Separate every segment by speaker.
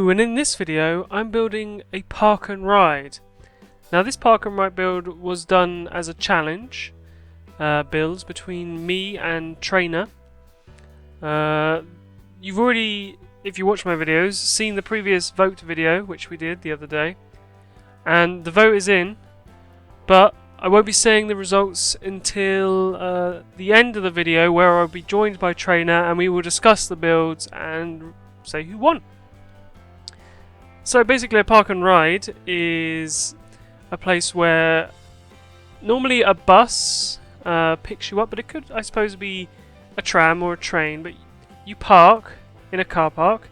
Speaker 1: Hello, and in this video I'm building a park and ride. Now this park and ride build was done as a challenge build between me and Trainer. You've already, if you watch my videos, seen the previous vote video which we did the other day, and the vote is in, but I won't be saying the results until the end of the video, where I'll be joined by Trainer and we will discuss the builds and say who won. So basically a park and ride is a place where normally a bus picks you up, but it could, I suppose, be a tram or a train, but you park in a car park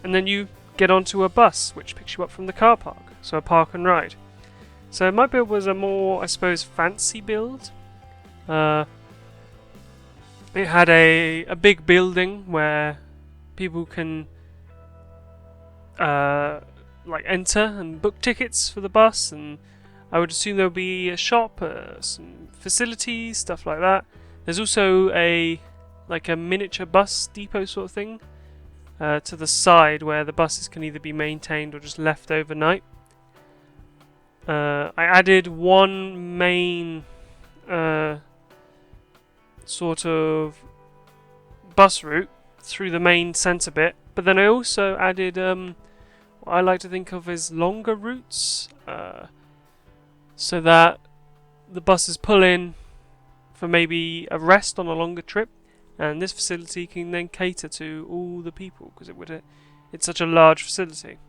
Speaker 1: and then you get onto a bus which picks you up from the car park, so a park and ride. So my build was a more, I suppose, fancy build. It had a big building where people can like enter and book tickets for the bus, and I would assume there'll be a shop, some facilities, stuff like that. There's also a miniature bus depot sort of thing to the side where the buses can either be maintained or just left overnight. I added one main sort of bus route through the main centre bit, but then I also added what I like to think of as longer routes, so that the buses pull in for maybe a rest on a longer trip, and this facility can then cater to all the people because it's such a large facility.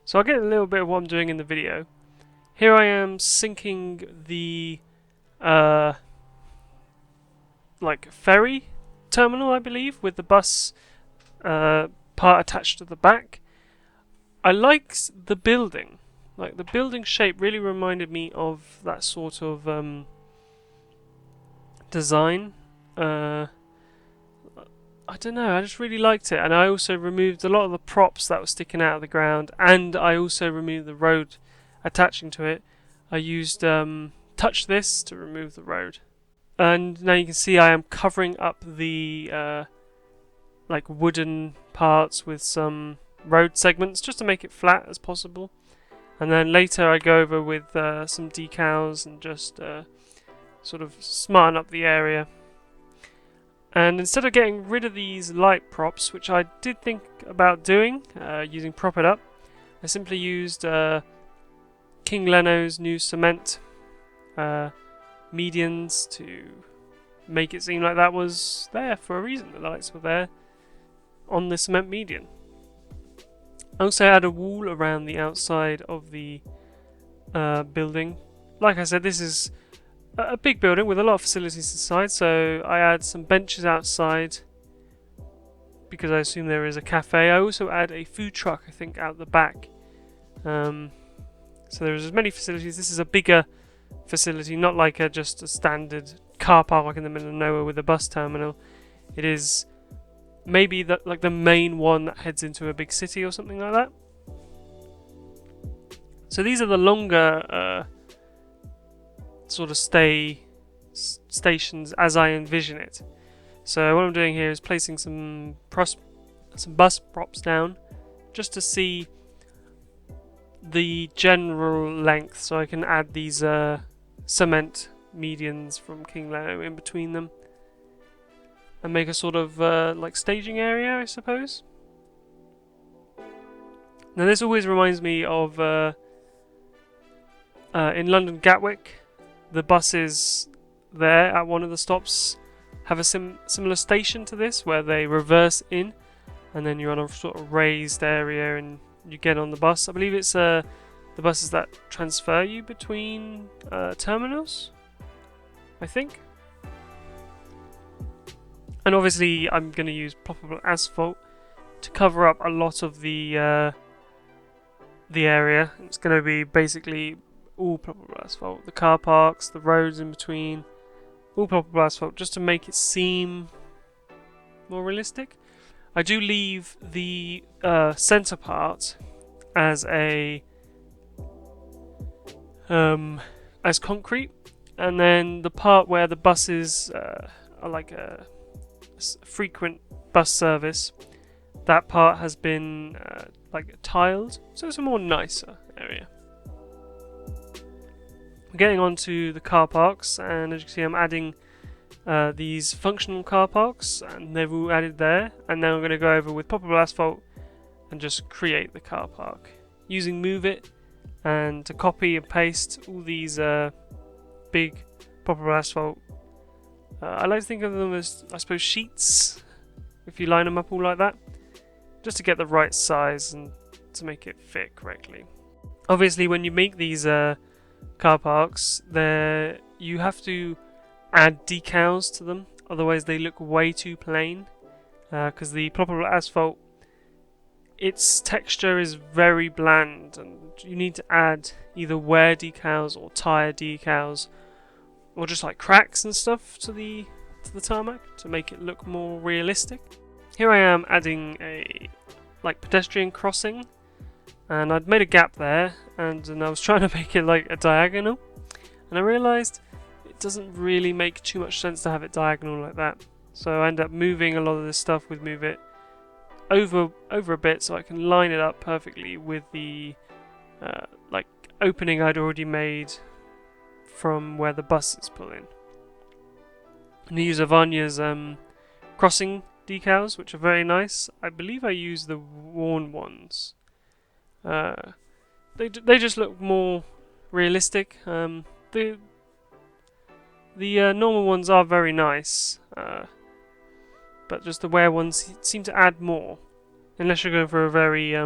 Speaker 1: So I'll get a little bit of what I'm doing in the video. Here I am syncing the ferry terminal, I believe, with the bus part attached to the back. I liked the building. Like, the building shape really reminded me of that sort of design. I don't know, I just really liked it, and I also removed a lot of the props that were sticking out of the ground, and I also removed the road attaching to it. I used touch this to remove the road, and now you can see I am covering up the wooden parts with some road segments just to make it flat as possible, and then later I go over with some decals and just sort of smarten up the area. And instead of getting rid of these light props, which I did think about doing, using Prop It Up, I simply used King Leno's new cement medians to make it seem like that was there for a reason. The lights were there on the cement median. I also add a wall around the outside of the building. Like I said, this is a big building with a lot of facilities inside, so I add some benches outside because I assume there is a cafe. I also add a food truck, I think, out the back. So there's as many facilities. This is a bigger facility, not like just a standard car park in the middle of nowhere with a bus terminal. It is maybe the main one that heads into a big city or something like that. So these are the longer sort of stations as I envision it. So what I'm doing here is placing some bus props down just to see the general length, so I can add these cement medians from King Leno in between them and make a sort of staging area, I suppose. Now this always reminds me of in London Gatwick, the buses there at one of the stops have a similar station to this, where they reverse in and then you're on a sort of raised area and you get on the bus. I believe it's the buses that transfer you between terminals, I think. And obviously I'm going to use ploppable asphalt to cover up a lot of the area. It's going to be basically all ploppable asphalt. The car parks, the roads in between, all ploppable asphalt, just to make it seem more realistic. I do leave the centre part as as concrete, and then the part where the buses are like a frequent bus service, that part has been like tiled, so it's a more nicer area. We're getting on to the car parks, and as you can see I'm adding these functional car parks, and they've all added there, and now I'm going to go over with poppable asphalt and just create the car park using Move It, and to copy and paste all these big poppable asphalt. I like to think of them as, I suppose, sheets, if you line them up all like that, just to get the right size and to make it fit correctly. Obviously when you make these car parks, you have to add decals to them, otherwise they look way too plain, because the poppable asphalt, its texture is very bland, and you need to add either wear decals or tire decals, or just like cracks and stuff to the tarmac to make it look more realistic. Here I am adding a pedestrian crossing, and I'd made a gap there, and I was trying to make it like a diagonal, and I realised it doesn't really make too much sense to have it diagonal like that. So I end up moving a lot of this stuff with Move It over a bit so I can line it up perfectly with the opening I'd already made from where the buses pull in. And I use Avania's crossing decals, which are very nice. I believe I use the worn ones. They just look more realistic. The normal ones are very nice, but just the wear ones seem to add more, unless you're going for a very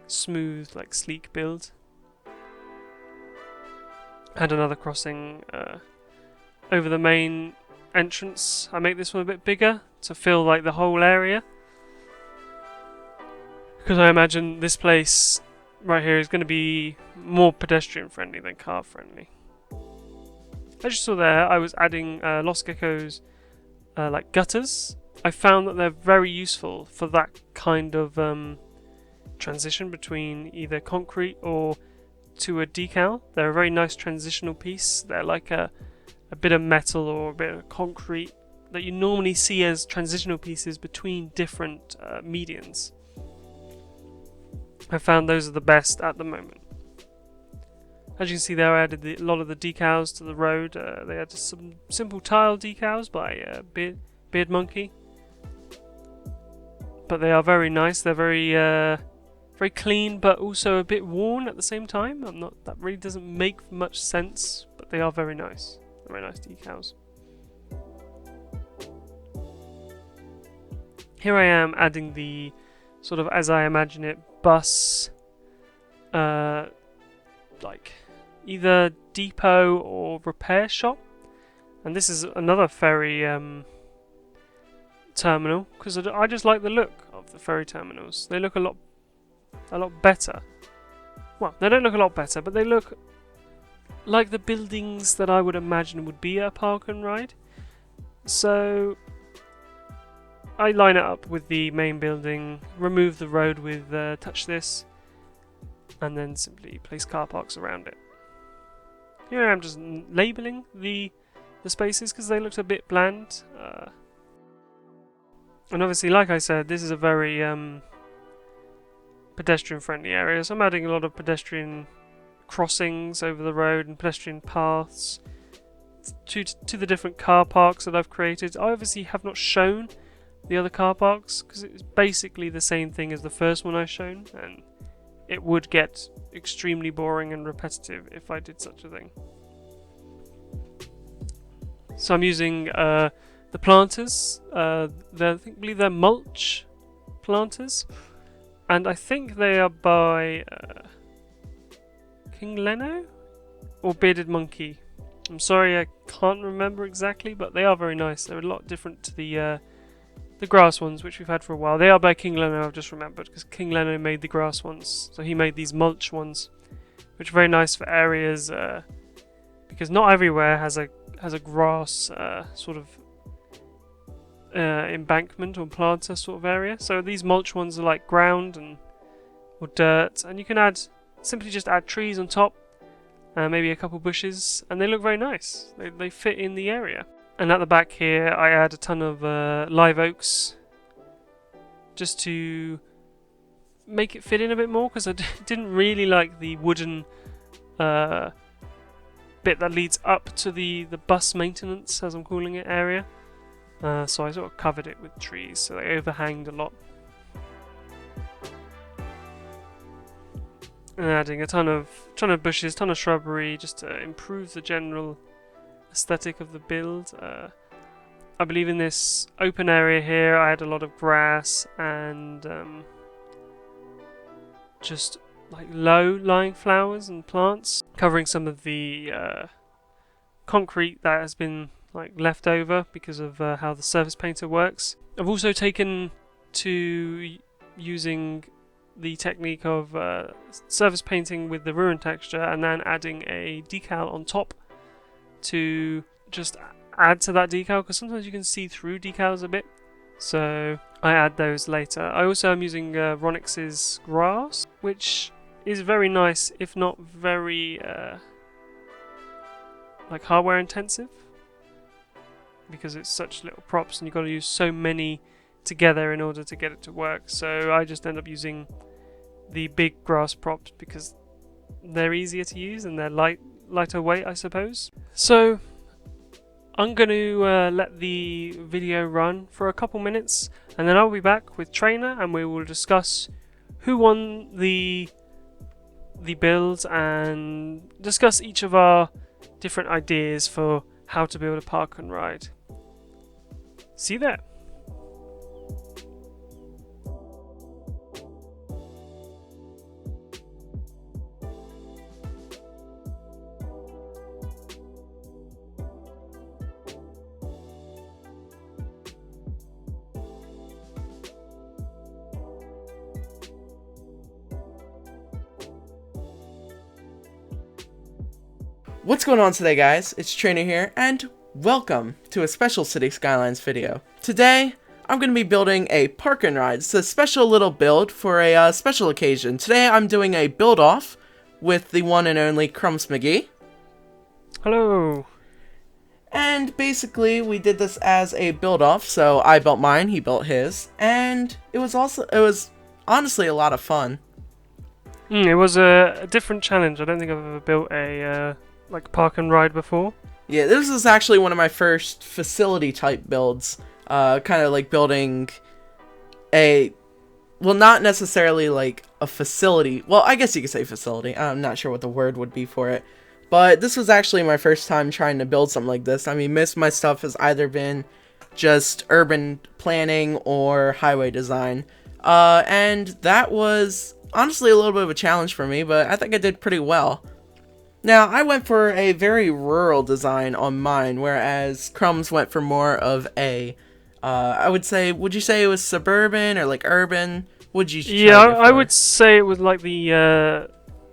Speaker 1: smooth, sleek build. Add another crossing over the main entrance. I make this one a bit bigger to fill the whole area, because I imagine this place right here is going to be more pedestrian friendly than car friendly. As you saw there, I was adding Lost Gecko's gutters. I found that they're very useful for that kind of transition between either concrete or to a decal. They're a very nice transitional piece. They're like a bit of metal or a bit of concrete that you normally see as transitional pieces between different medians. I found those are the best at the moment. As you can see there, I added a lot of the decals to the road. They added some simple tile decals by Beard Monkey, but they are very nice. They're very clean, but also a bit worn at the same time. That really doesn't make much sense, but they are very nice. Very nice decals. Here I am adding the sort of, as I imagine it, bus, either depot or repair shop. And this is another ferry terminal, because I just like the look of the ferry terminals. They look a lot better. Well, they don't look a lot better, but they look like the buildings that I would imagine would be a park and ride. So I line it up with the main building, remove the road with touch this, and then simply place car parks around it. Here I am just labelling the spaces because they looked a bit bland. And obviously, like I said, this is a very pedestrian friendly area, so I'm adding a lot of pedestrian crossings over the road and pedestrian paths to the different car parks that I've created. I obviously have not shown the other car parks because it's basically the same thing as the first one I've shown, and it would get extremely boring and repetitive if I did such a thing. So I'm using the planters. I believe they're mulch planters, and I think they are by King Leno or Bearded Monkey. I'm sorry, I can't remember exactly, but they are very nice. They're a lot different to the grass ones, which we've had for a while. They are by King Leno, I've just remembered, because King Leno made the grass ones, so he made these mulch ones, which are very nice for areas, because not everywhere has a grass sort of embankment or planter sort of area. So these mulch ones are like ground or dirt, and you can simply just add trees on top, maybe a couple bushes, and they look very nice. They fit in the area. And at the back here I add a ton of live oaks just to make it fit in a bit more, because I didn't really like the wooden bit that leads up to the bus maintenance, as I'm calling it, area. So I sort of covered it with trees, so they overhanged a lot. And adding a ton of bushes, ton of shrubbery, just to improve the general aesthetic of the build. I believe in this open area here I had a lot of grass and just like low-lying flowers and plants, covering some of the concrete that has been like left over because of how the surface painter works. I've also taken to using the technique of surface painting with the ruin texture and then adding a decal on top to just add to that decal, because sometimes you can see through decals a bit, so I add those later. I also am using Ronix's grass, which is very nice, if not very like hardware intensive, because it's such little props and you've got to use so many together in order to get it to work. So I just end up using the big grass props because they're easier to use and they're lighter weight, I suppose. So I'm going to let the video run for a couple minutes, and then I'll be back with Trainer and we will discuss who won the build and discuss each of our different ideas for how to build a park and ride. See you there.
Speaker 2: What's going on today, guys? It's Trainer here, and welcome to a special City Skylines video. Today, I'm going to be building a park and ride. It's a special little build for a special occasion. Today, I'm doing a build-off with the one and only Crumbs McGee.
Speaker 1: Hello.
Speaker 2: And basically, we did this as a build-off, so I built mine, he built his, and it was honestly a lot of fun.
Speaker 1: It was a different challenge. I don't think I've ever built a like park and ride before.
Speaker 2: Yeah, this is actually one of my first facility type builds. Kind of like building well, not necessarily like a facility. Well, I guess you could say facility. I'm not sure what the word would be for it. But this was actually my first time trying to build something like this. I mean, most of my stuff has either been just urban planning or highway design. And that was honestly a little bit of a challenge for me, but I think I did pretty well. Now, I went for a very rural design on mine, whereas Crumbs went for more of a, would you say it was suburban or like urban? Would you?
Speaker 1: Yeah, I would say it was like the,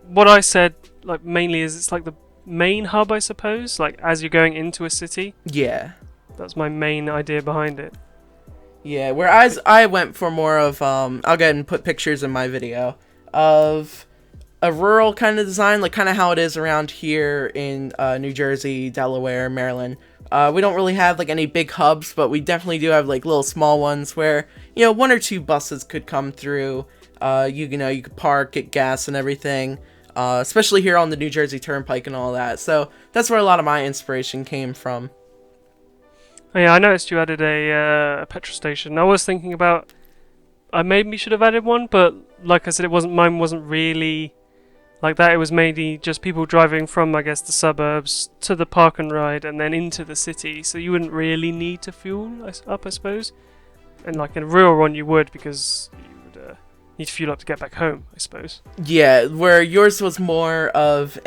Speaker 1: what I said, like mainly is it's like the main hub, I suppose, like as you're going into a city.
Speaker 2: Yeah.
Speaker 1: That's my main idea behind it.
Speaker 2: Yeah, whereas I went for more of, I'll go ahead and put pictures in my video, of a rural kind of design, like kind of how it is around here in New Jersey, Delaware, Maryland. We don't really have like any big hubs, but we definitely do have like little small ones where, you know, one or two buses could come through. You know, you could park, get gas and everything, especially here on the New Jersey Turnpike and all that. So that's where a lot of my inspiration came from.
Speaker 1: Oh, yeah, I noticed you added a petrol station. I was thinking about, I maybe should have added one, but like I said, mine wasn't really like that. It was mainly just people driving from, I guess, the suburbs to the park and ride and then into the city. So you wouldn't really need to fuel up, I suppose. And like in a rural one, you would, because you would need to fuel up to get back home, I suppose.
Speaker 2: Yeah, where yours was more of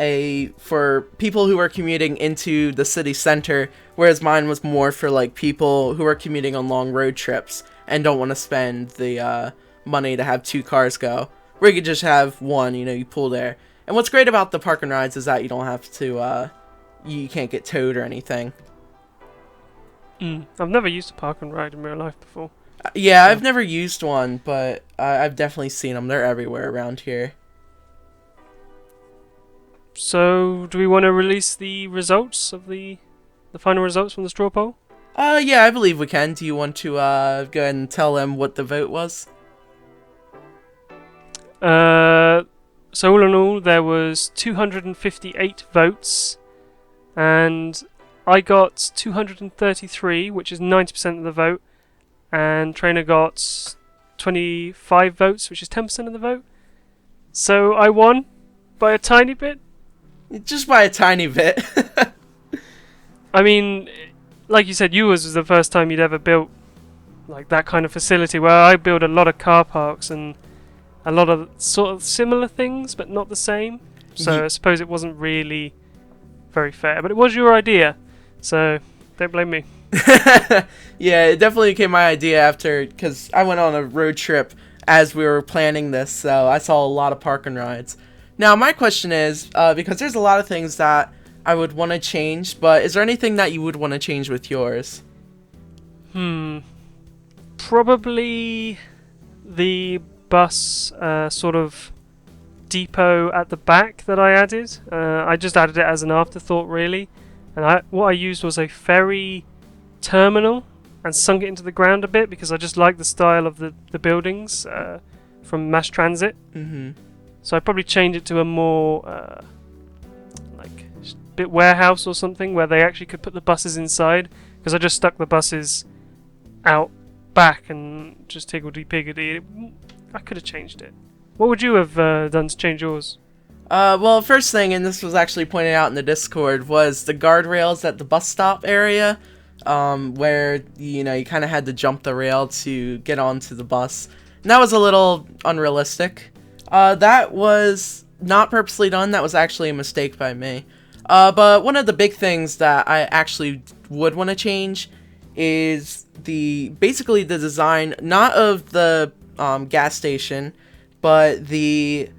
Speaker 2: for people who are commuting into the city center, whereas mine was more for like people who are commuting on long road trips and don't want to spend the money to have two cars go. Where you could just have one, you know, you pull there. And what's great about the park and rides is that you don't have to, you can't get towed or anything.
Speaker 1: I've never used a park and ride in real life before.
Speaker 2: Yeah, I've never used one, but I've definitely seen them. They're everywhere around here.
Speaker 1: So, do we want to release the results of the final results from the straw poll?
Speaker 2: Yeah, I believe we can. Do you want to go ahead and tell them what the vote was?
Speaker 1: So all in all, there was 258 votes, and I got 233, which is 90% of the vote, and Trainer got 25 votes, which is 10% of the vote. So I won by a tiny bit.
Speaker 2: Just by a tiny bit.
Speaker 1: I mean, like you said, yours was the first time you'd ever built like that kind of facility, where I build a lot of car parks and a lot of sort of similar things, but not the same. So I suppose it wasn't really very fair, but it was your idea, so don't blame me.
Speaker 2: Yeah, it definitely became my idea after, because I went on a road trip as we were planning this, so I saw a lot of park and rides. Now, my question is, because there's a lot of things that I would want to change, but is there anything that you would want to change with yours?
Speaker 1: Probably the bus sort of depot at the back that I added. I just added it as an afterthought, really. And what I used was a ferry terminal and sunk it into the ground a bit because I just like the style of the buildings from mass transit.
Speaker 2: Mm-hmm.
Speaker 1: So I'd probably change it to a more like bit warehouse or something where they actually could put the buses inside, because I just stuck the buses out back and just higgledy-piggledy. I could have changed it. What would you have done to change yours?
Speaker 2: Well, first thing, and this was actually pointed out in the Discord, was the guardrails at the bus stop area, where, you know, you kind of had to jump the rail to get onto the bus. And that was a little unrealistic. That was not purposely done. That was actually a mistake by me. But one of the big things that I actually would want to change is basically the design, not of the gas station, but the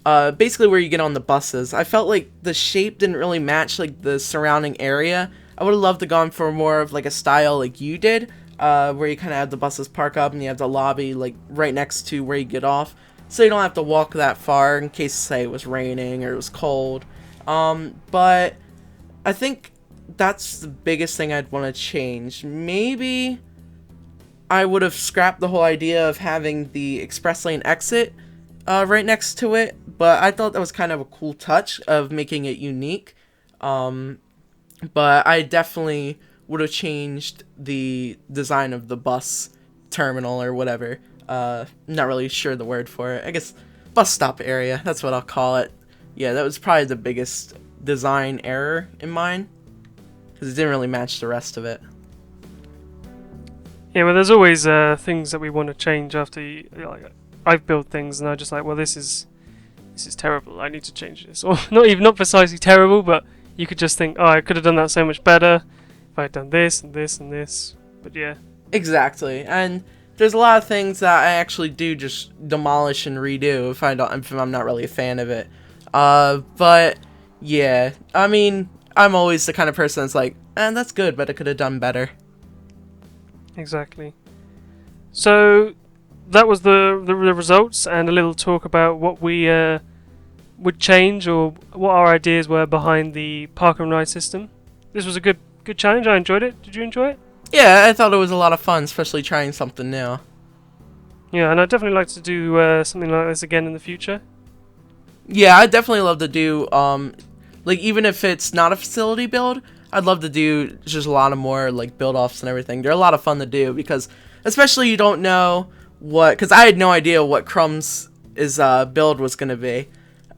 Speaker 2: basically where you get on the buses. I felt like the shape didn't really match like the surrounding area. I would have loved to gone for more of like a style like you did, where you kind of have the buses park up and you have the lobby like right next to where you get off, so you don't have to walk that far in case, say, it was raining or it was cold. But I think that's the biggest thing I'd want to change. Maybe I would have scrapped the whole idea of having the express lane exit right next to it, but I thought that was kind of a cool touch of making it unique. But I definitely would have changed the design of the bus terminal or whatever. Not really sure the word for it. I guess bus stop area, that's what I'll call it. Yeah, that was probably the biggest design error in mine, because it didn't really match the rest of it.
Speaker 1: Yeah, well, there's always things that we want to change after like, I've built things and I'm just like, well, this is terrible. I need to change this, or not precisely terrible, but you could just think, oh, I could have done that so much better if I had done this and this and this. But yeah,
Speaker 2: exactly. And there's a lot of things that I actually do just demolish and redo if I'm not really a fan of it. But yeah, I mean, I'm always the kind of person that's like, that's good, but I could have done better.
Speaker 1: Exactly. So that was the results and a little talk about what we would change or what our ideas were behind the park and ride system. This was a good challenge. I enjoyed it. Did you enjoy it?
Speaker 2: Yeah, I thought it was a lot of fun, especially trying something new.
Speaker 1: Yeah, and I'd definitely like to do something like this again in the future.
Speaker 2: Yeah, I'd definitely love to do, like, even if it's not a facility build, I'd love to do just a lot of more, like, build-offs and everything. They're a lot of fun to do, because, especially you don't know because I had no idea what Crumb's build was going to be.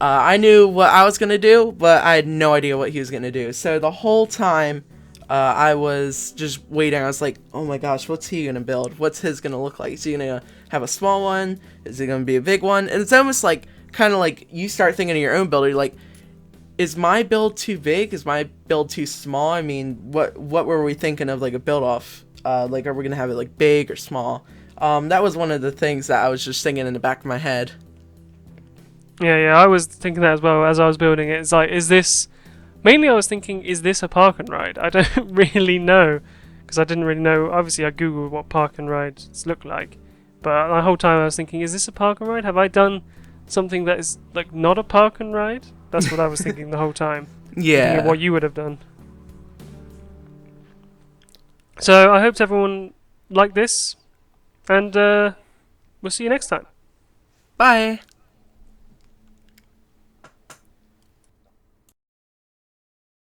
Speaker 2: I knew what I was going to do, but I had no idea what he was going to do. So the whole time, I was just waiting. I was like, oh my gosh, what's he going to build? What's his going to look like? Is he going to have a small one? Is he going to be a big one? And it's almost like, kind of like, you start thinking of your own build. You're like, is my build too big? Is my build too small? I mean, what were we thinking of, like, a build-off? Like, are we going to have it, like, big or small? That was one of the things that I was just thinking in the back of my head.
Speaker 1: Yeah, I was thinking that as well as I was building it. It's like, mainly I was thinking, is this a park and ride? I don't really know, because I didn't really know. Obviously, I googled what park and rides look like, but the whole time I was thinking, is this a park and ride? Have I done something that is, like, not a park and ride? That's what I was thinking the whole time.
Speaker 2: Yeah.
Speaker 1: Thinking of what you would have done. So I hope everyone liked this, and we'll see you next time.
Speaker 2: Bye.